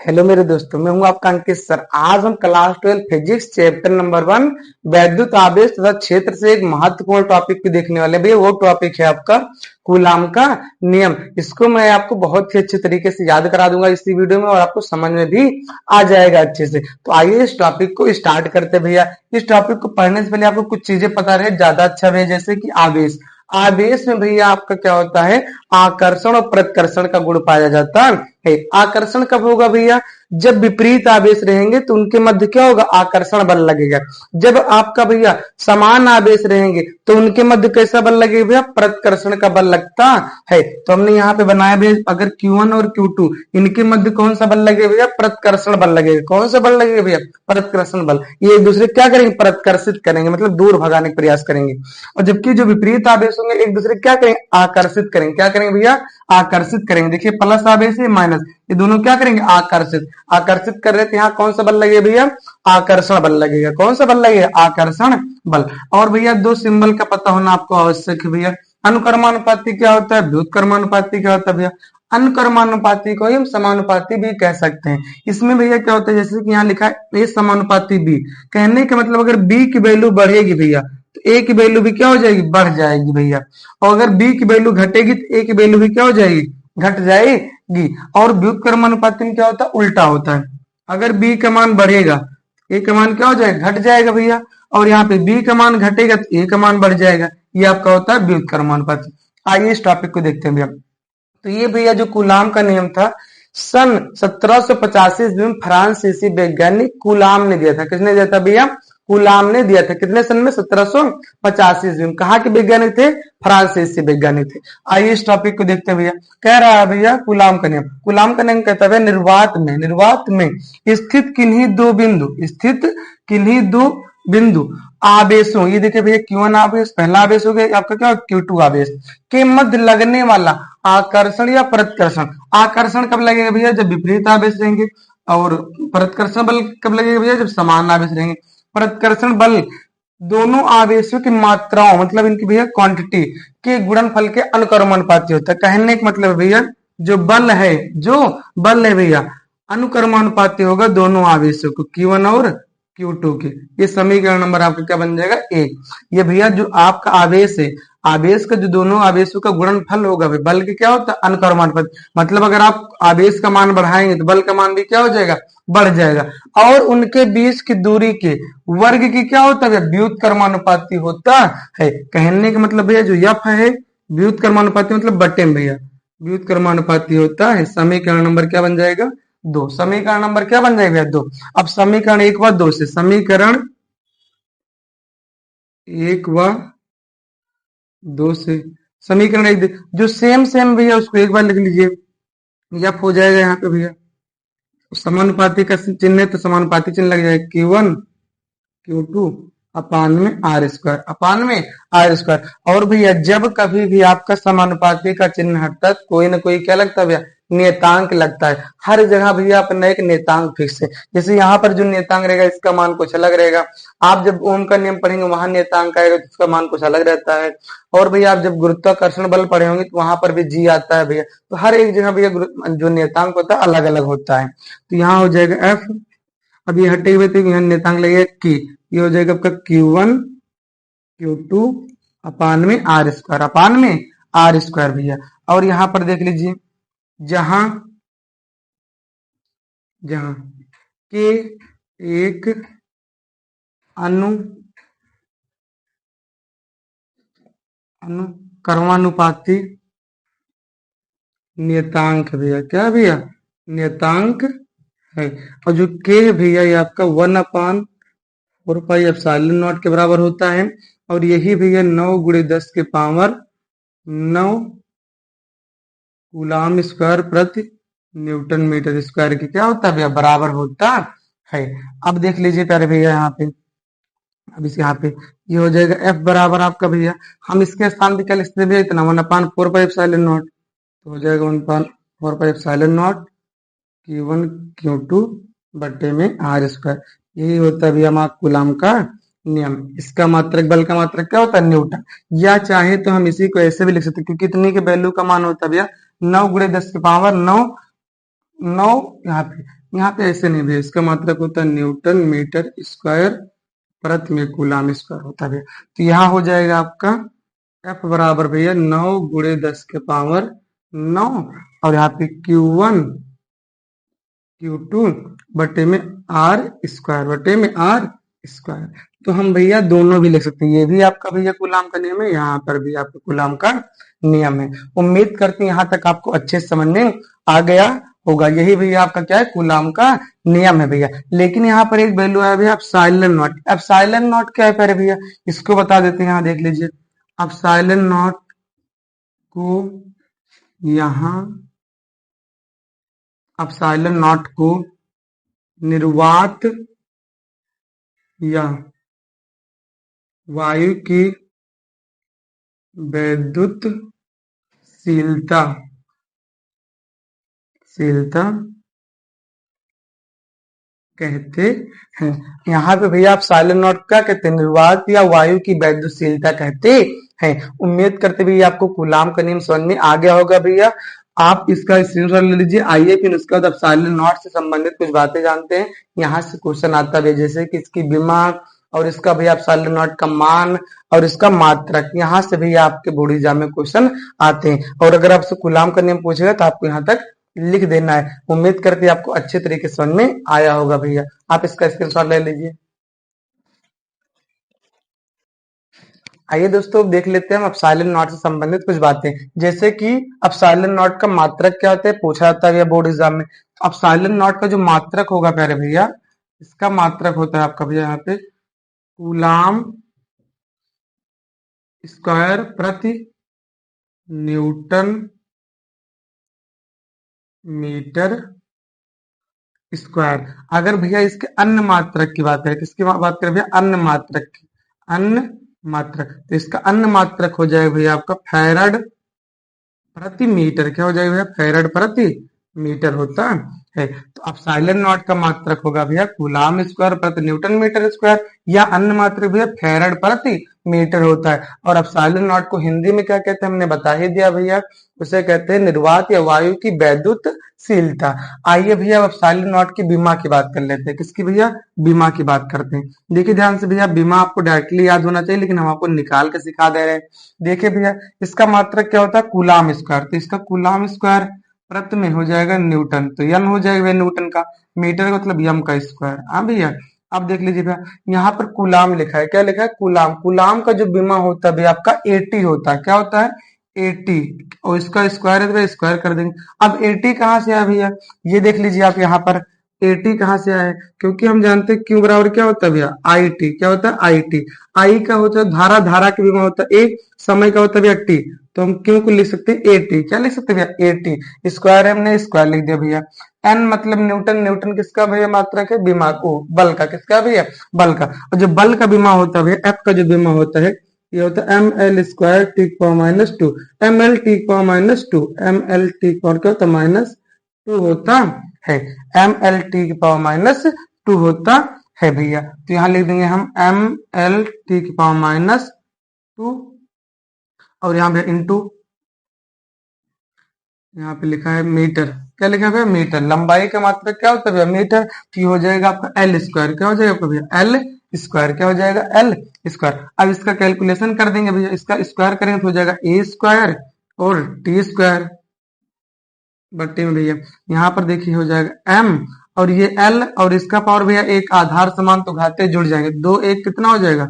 Hello मेरे दोस्तों, मैं हूं आपका अंकित सर। आज हम क्लास 12 फिजिक्स चैप्टर नंबर 1 वैद्युत आवेश तथा क्षेत्र से एक महत्वपूर्ण टॉपिक भी देखने वाले हैं। भैया वो टॉपिक है आपका कूलाम का नियम। इसको मैं आपको बहुत ही अच्छे तरीके से याद करा दूंगा इसी वीडियो में और आपको समझ में भी आ जाएगा अच्छे से। तो आइए इस टॉपिक को स्टार्ट करते हैं। भैया इस टॉपिक को पढ़ने से पहले आपको कुछ चीजें पता रहे ज्यादा अच्छा है, जैसे कि आवेश। आवेश में भैया आपका क्या होता है, आकर्षण और प्रतिकर्षण का गुण पाया जाता है। आकर्षण कब होगा भैया, जब विपरीत आवेश रहेंगे तो उनके मध्य क्या होगा, आकर्षण बल लगेगा। जब आपका भैया समान आवेश रहेंगे तो उनके मध्य कैसा बल लगेगा भैया, प्रतिकर्षण का बल लगता है। तो हमने यहाँ पे बनाया भैया, अगर Q1 और Q2 इनके मध्य कौन सा बल लगेगा भैया, प्रतिकर्षण बल लगेगा। कौन सा बल लगेगा भैया, प्रतिकर्षण बल। ये एक दूसरे क्या करेंगे, प्रतिकर्षित करेंगे, मतलब दूर भगाने का प्रयास करेंगे। और जबकि जो विपरीत आवेश होंगे एक दूसरे क्या करेंगे, आकर्षित करेंगे। क्या करेंगे भैया, आकर्षित करेंगे। देखिए प्लस आवेश है माइनस, ये दोनों क्या करेंगे, आकर्षित। आकर्षित कर रहे थे, यहाँ कौन सा बल लगेगा भैया, आकर्षण बल लगेगा। कौन सा बल लगेगा, आकर्षण बल। और भैया दो सिंबल का पता होना आपको आवश्यक है भैया। अनुक्रमानुपाती क्या होता है, व्युत्क्रमानुपाती क्या होता है भैया। अनुक्रमानुपाती को हम समानुपाती भी कह सकते हैं। इसमें भैया क्या होता है, जैसे कि यहाँ लिखा है ए समानुपाती बी, कहने का मतलब अगर बी की वैल्यू बढ़ेगी भैया तो ए की वैल्यू भी क्या हो जाएगी, बढ़ जाएगी भैया। और अगर बी की वैल्यू घटेगी तो ए की वैल्यू भी क्या हो जाएगी, घट जाएगी। और व्युत्क्रमानुपाती में क्या होता है, उल्टा होता है। अगर बी का मान बढ़ेगा ए का मान क्या हो जाएगा, घट जाएगा भैया। और यहाँ पे बी का मान घटेगा तो ए का मान बढ़ जाएगा। ये आपका होता है व्युत्क्रमानुपाती। आइए इस टॉपिक को देखते हैं भैया। तो ये भैया जो कूलाम का नियम था, सन 1785 ईस्वी में फ्रांसीसी वैज्ञानिक कूलाम ने दिया था। किसने दिया था भैया, कूलाम ने दिया था। कितने सन में, 1785 ईस्वी में। कहाँ के वैज्ञानिक थे, फ्रांसीसी वैज्ञानिक थे। आइए इस टॉपिक को देखते हैं भैया। कह रहा है भैया कूलाम का नियम, कूलाम का नियम कहता है निर्वात में स्थित किन्हीं दो बिंदु, स्थित किन्हीं दो बिंदु आवेशों, ये देखिए भैया Q1 आवेश पहला आवेश हो गया, आपका क्या Q2 आवेश के मध्य लगने वाला आकर्षण या प्रतिकर्षण। आकर्षण कब लगेगा भैया, जब विपरीत आवेश रहेंगे। और प्रतिकर्षण बल कब लगेगा भैया, जब समान आवेश रहेंगे। प्रतिकर्षण बल दोनों आवेशों की मात्राओं, मतलब इनकी भैया क्वांटिटी के गुणनफल के अनुक्रमानुपाती होता है। कहने का मतलब भैया जो बल है भैया अनुक्रमानुपाती होगा दोनों आवेशों को, Q1 और Q2 के। ये समीकरण नंबर आपका क्या बन जाएगा, एक। ये भैया जो आपका आवेश है, आवेश का जो दोनों आवेशों का गुणनफल होगा भाई, बल के क्या होता है, अनुक्रमानुपाती। मतलब अगर आप आवेश का मान बढ़ाएंगे तो बल का मान भी क्या हो जाएगा, बढ़ जाएगा। और उनके बीच की दूरी के वर्ग की क्या होता है, व्युत्क्रमानुपाती होता है। कहने का मतलब भैया जो यफ है व्युत्क्रमानुपाती मतलब बटे में भैया व्युत्क्रमानुपाती होता है। समीकरण नंबर क्या बन जाएगा, दो। समीकरण नंबर क्या बन जाएगा, दो। अब समीकरण एक व दो से, समीकरण एक व दो से, समीकरण एक जो सेम भैया उसको एक बार लिख लीजिए, यफ हो जाएगा यहाँ पे भैया। समानुपाती का चिन्ह है तो समानुपाती चिन्ह लग जाएगा, Q1 Q2 अपान में आर स्क्वायर, अपान में आर स्क्वायर। और भैया जब कभी भी आपका समानुपाती का चिन्ह हटता है कोई ना कोई क्या लगता है भैया, नियतांक लगता है। हर जगह भैया अपना एक नियतांक फिक्स है। जैसे यहाँ पर जो नियतांक रहेगा इसका मान कुछ अलग रहेगा। आप जब ओम का नियम पढ़ेंगे वहां नियतांक आएगा तो उसका मान कुछ अलग रहता है। और भैया आप जब गुरुत्वाकर्षण बल पढ़े होंगे तो वहां पर भी जी आता है भैया। तो हर एक जगह भैया जो नियतांक होता है अलग अलग होता है। तो यहाँ हो जाएगा एफ, अब ये हटे हुए थे, यहाँ नियतांक लगेगा की, ये हो जाएगा आपका Q1 Q2 अपान में आर स्क्वायर, अपान में आर स्क्वायर भैया। और यहाँ पर देख लीजिए जहां जहां के एक अनुक्रमानुपाती नियतांक भैया, क्या भैया, नियतांक है। और जो के भैया ये आपका 1/4πε0 के बराबर होता है। और यही भैया 9 × 10 के पावर 9 कूलाम स्क्वायर प्रति न्यूटन मीटर स्क्वायर की क्या होता है भैया, बराबर होता है। अब देख लीजिए प्यारे भैया यहाँ पे, अब इस यहाँ पे ये हो जाएगा F बराबर आपका भैया, हम इसके स्थान पे क्या लिखते हैं भैया, इतना 1/4πε0, तो हो जाएगा 1/4πε0 Q1 Q2 बटे में आर स्क्वायर। यही होता है भैया हमारा कूलाम का नियम। इसका मात्रक, बल का मात्रक क्या होता है, न्यूटन। या चाहे तो हम इसी को ऐसे भी लिख सकते हैं, क्योंकि कितनी के वैल्यू का मान होता है भैया, 9 × 10 के पावर 9 9 यहाँ पे ऐसे नहीं भैया, इसका मात्रक होता है न्यूटन मीटर स्क्वायर प्रति में कूलाम स्क्वायर होता है भैया। तो यहाँ हो जाएगा आपका F बराबर भैया 9 गुणे 10 के पावर 9, और यहाँ पे Q1 Q2 बटे में आर स्क्वायर, बटे में आर स्क्वायर। तो हम भैया दोनों भी लिख सकते हैं, ये भी आपका भैया कूलाम का नियम है, यहाँ पर भी आपका कूलाम का नियम है। उम्मीद करते हैं यहाँ तक आपको अच्छे से समझ में आ गया होगा। यही भैया आपका क्या है, कूलाम का नियम है भैया। लेकिन यहाँ पर एक वैल्यू है भैया एप्सिलॉन नॉट। एप्सिलॉन नॉट क्या है पहले भैया इसको बता देते हैं, यहाँ देख लीजिए। एप्सिलॉन नॉट को यहाँ एप्सिलॉन नॉट को निर्वात या वायु की वैद्युतशीलता कहते हैं। यहाँ पे भैया आप साइलेंट नॉट क्या कहते हैं, निर्वात या वायु की वैद्युतशीलता कहते हैं। उम्मीद करते भैया आपको कूलाम का नियम समझ में आ गया होगा भैया। आप इसका स्क्रीनशॉट ले लीजिए। आइए फिर उसके बाद आप साइलेंट नॉट से संबंधित कुछ बातें जानते हैं। यहाँ से क्वेश्चन आता है जैसे कि इसकी बीमा और इसका भैया आप साइलेंट नॉट का मान और इसका मात्रक, यहाँ से भैया आपके बोर्ड एग्जाम में क्वेश्चन आते हैं। और अगर आपसे कूलाम का नियम पूछेगा तो आपको यहाँ तक लिख देना है। उम्मीद करते हैं आपको अच्छे तरीके से समझ में आया होगा भैया। आप इसका स्क्रीनशॉट ले लीजिए। आइए दोस्तों अब देख लेते हैं हम एप्सिलॉन नॉट से संबंधित कुछ बातें, जैसे कि एप्सिलॉन नॉट का मात्रक क्या होता है, पूछा जाता है भैया बोर्ड एग्जाम में। एप्सिलॉन नॉट का जो मात्रक होगा प्यारे भैया, इसका मात्रक होता है आपका भैया यहाँ पे कूलाम स्क्वायर प्रति न्यूटन मीटर स्क्वायर। अगर भैया इसके अन्य मात्रक की बात करें, किसकी बात करें भैया, अन्य मात्रक की, अन्य मात्रक, तो इसका अन्य मात्रक हो जाएगा भैया आपका फैराड प्रति मीटर। क्या हो जाएगा भैया, फैराड प्रति मीटर होता है। तो एप्सिलॉन नॉट का मात्रक होगा भैया कूलाम स्क्वायर प्रति न्यूटन मीटर स्क्वायर, या अन्य मात्रक भैया फैराड प्रति मीटर होता है। और एप्सिलॉन नॉट को हिंदी में क्या कहते हैं हमने बता ही दिया भैया, उसे कहते हैं निर्वात या वायु की वैद्युतशीलता। आइए भैया अब एप्सिलॉन नॉट की बीमा की बात कर लेते हैं। किसकी भैया, बीमा की बात करते हैं। देखिए ध्यान से भैया, बीमा आपको डायरेक्टली याद होना चाहिए लेकिन हम आपको निकाल के सिखा दे रहे हैं। देखिए भैया इसका मात्रक क्या होता है, कूलाम स्क्वायर। तो इसका कूलाम स्क्वायर प्रति में हो जाएगा न्यूटन, तो यन हो जाएगा न्यूटन का, मीटर का मतलब यम का स्क्वायर। हाँ भैया अब देख लीजिए भैया यहाँ पर कूलाम लिखा है, क्या लिखा है, कूलाम। कूलाम का जो बीमा होता है भैया आपका 80 होता है। क्या होता है, 80, और इसका स्क्वायर है तो स्क्वायर कर देंगे। अब 80 कहाँ से आया भैया, ये देख लीजिए आप यहाँ पर 80 कहाँ से आया है, क्योंकि हम जानते हैं क्यू बराबर क्या होता है भैया, आई टी। क्या होता है, आई टी। आई का होता है धारा, धारा के बीमा होता है एक, समय का होता है भैया टी, तो हम क्यू को लिख सकते हैं 80। क्या लिख सकते हैं भैया, 80। स्क्वायर है, हमने स्क्वायर लिख दिया भैया। एन मतलब न्यूटन, न्यूटन किसका भैया मात्रक है, बीमा को, बल का, किसका भैया, बल का। और जो बल का बीमा होता है भैया, एफ का जो बीमा होता है ये होता है M L square T power -2, M L T power -2, M L T power क्या होता है -2 होता है, एम एल टी की पावर -2 होता है भैया। तो यहाँ लिख देंगे हम एम एल टी की पावर -2, और यहाँ पे इंटू, यहाँ पे लिखा है मीटर। क्या लिखा है भैया, मीटर। लंबाई का मात्रक क्या होता है भैया, मीटर। तो ये हो जाएगा आपका एल स्क्वायर। क्या हो जाएगा आपका भैया, एल स्क्वायर। क्या हो जाएगा, एल स्क्वायर। अब इसका कैलकुलेशन कर देंगे भैया, इसका स्क्वायर करेंगे तो हो जाएगा ए स्क्वायर और टी स्क्वायर बट्टे में भैया यहाँ पर देखिए हो जाएगा एम, और ये एल और इसका पावर भैया एक, आधार समान तो घाते जुड़ जाएंगे, दो एक कितना हो जाएगा,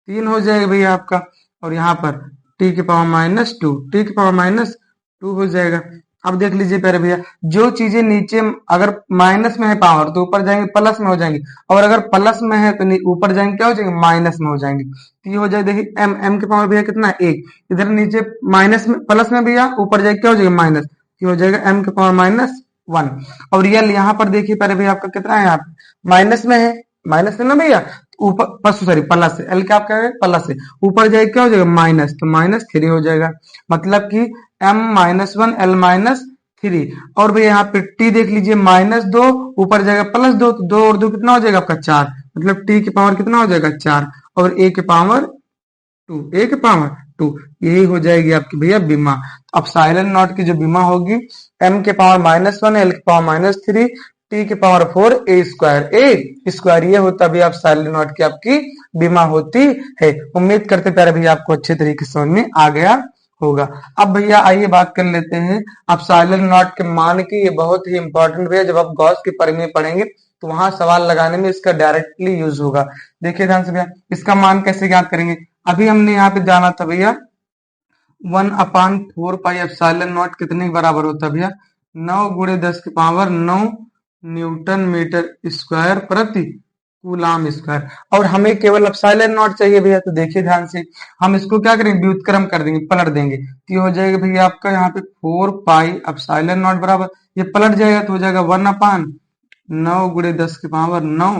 3 हो जाएगा भैया आपका। और यहाँ पर टी की पावर -2, टी की पावर -2 हो जाएगा। अब देख लीजिए प्यारे भैया, जो चीजें नीचे अगर माइनस में है पावर तो ऊपर जाएंगे प्लस में हो जाएंगे, और अगर प्लस में है तो ऊपर जाएंगे क्या हो जाएंगे, माइनस में हो जाएंगे। तो ये हो जाएगा, देखिए एम, एम के पावर भैया कितना है, 1। इधर नीचे माइनस में, प्लस में भैया ऊपर जाएगा क्या हो जाएगा, माइनस। ये हो जाएगा एम के पावर -1। और रियल यहाँ पर देखिए पहले भैया आपका कितना है, यहाँ पे माइनस में है, माइनस है ना भैया, ऊपर सॉरी प्लस से, एल क्या आपका है प्लस से, ऊपर जाएगा क्या हो जाएगा, माइनस, तो -3 हो जाएगा। मतलब कि m -1 l -3। और भैया यहाँ पे t देख लीजिए -2, ऊपर जाएगा +2, तो 2 और 2 कितना हो जाएगा आपका 4, मतलब t की पावर कितना हो जाएगा 4, और a के पावर 2, a के पावर 2, यही हो जाएगी आपकी भैया बीमा। अब साइलेंट नॉट की जो बीमा होगी m के पावर -1, l के पावर -3, t के पावर 4, a स्क्वायर ये होता भी आप साइलेंट नॉट की आपकी बीमा होती है। उम्मीद करते प्यारे भैया आपको अच्छे तरीके से समझ में आ गया होगा। अब भैया आइए बात कर लेते हैं अब साइलेंट नॉट के मान की। ये बहुत ही इंपॉर्टेंट भैया, जब आप गॉस के परिमेय पढ़ेंगे तो वहां सवाल लगाने में इसका डायरेक्टली यूज होगा। देखिए ध्यान से भैया, इसका मान कैसे ज्ञात करेंगे। अभी हमने यहाँ पे जाना था भैया 1/4 एप्सिलॉन नॉट कितने के बराबर होता है भैया, 9 गुणे 10 की पावर 9 न्यूटन मीटर स्क्वायर प्रति कूलाम स्क्वायर। और हमें केवल एप्सिलॉन नॉट चाहिए भैया, तो देखिए ध्यान से हम इसको क्या करेंगे, व्युत्क्रम कर देंगे, पलट देंगे। तो ये हो जाएगा भैया आपका यहाँ पे 4 पाई एप्सिलॉन नॉट बराबर, ये पलट जाएगा तो हो जाएगा 1/9 गुणे 10 की पावर 9,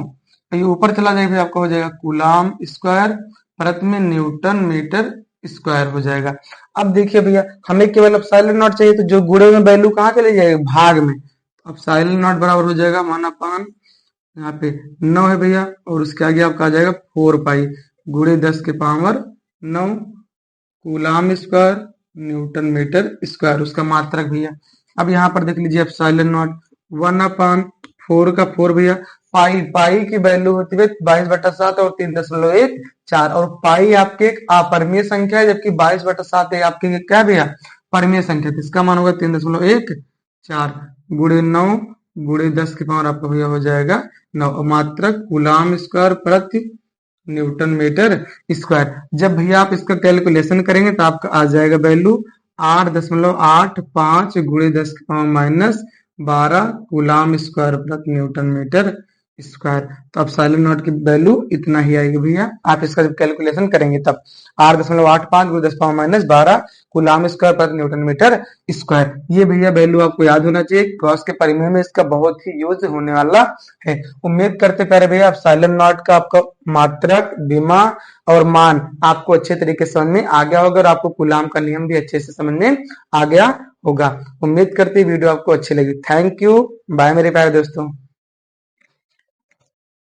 ये ऊपर चला जाएगा भैया आपका हो जाएगा कूलाम स्क्वायर प्रति में न्यूटन मीटर स्क्वायर हो जाएगा। अब देखिए भैया हमें केवल एप्सिलॉन नॉट चाहिए, तो जो गुणे में वैल्यू कहाँ चली जाएगी, भाग में। एप्सिलॉन नॉट बराबर हो जाएगा 1/, यहाँ पे 9 है भैया, और उसके आगे आपका आ जाएगा 4 पाई गुणे 10 के power 9 coulomb square newton metre square, उसका मात्रक भैया। अब यहाँ पर देख लीजिए एप्सिलॉन नॉट 1/4 का 4 भैया, पाई की वैल्यू होती है 22/7 और 3.14, और पाई आपके एक अपरिमेय संख्या है, जबकि 22/7 है आपके क्या भैया, परिमेय संख्या। तो इसका मान होगा 3.14 गुणे 9 गुणे 10 की पावर आपका भैया हो जाएगा 9, मात्रक कूलाम स्क्वायर प्रति न्यूटन मीटर स्क्वायर। जब भैया आप इसका कैलकुलेशन करेंगे तो आपका आ जाएगा वैल्यू 8.85 गुणे 10 की पावर -12 कूलाम स्क्वायर प्रति न्यूटन मीटर स्क्वायर। तो अब साइलेंट नॉट की वैल्यू इतना ही आएगी भैया, आप इसका जब कैलकुलेशन करेंगे तब 8.85 गुणे 10 पावर -12 कूलाम स्क्वायर प्रति न्यूटन मीटर स्क्वायर। ये भैया वैल्यू आपको याद होना चाहिए, गॉस के परिमेय में इसका बहुत ही यूज होने वाला है। उम्मीद करते प्यारे भैया आप साइलेंट नॉट का आपका मात्रक, बीमा और मान आपको अच्छे तरीके से समझ में आ गया होगा, और आपको कूलाम का नियम भी अच्छे से समझ में आ गया होगा। उम्मीद करते वीडियो आपको अच्छी लगी। थैंक यू, बाय मेरे प्यारे दोस्तों।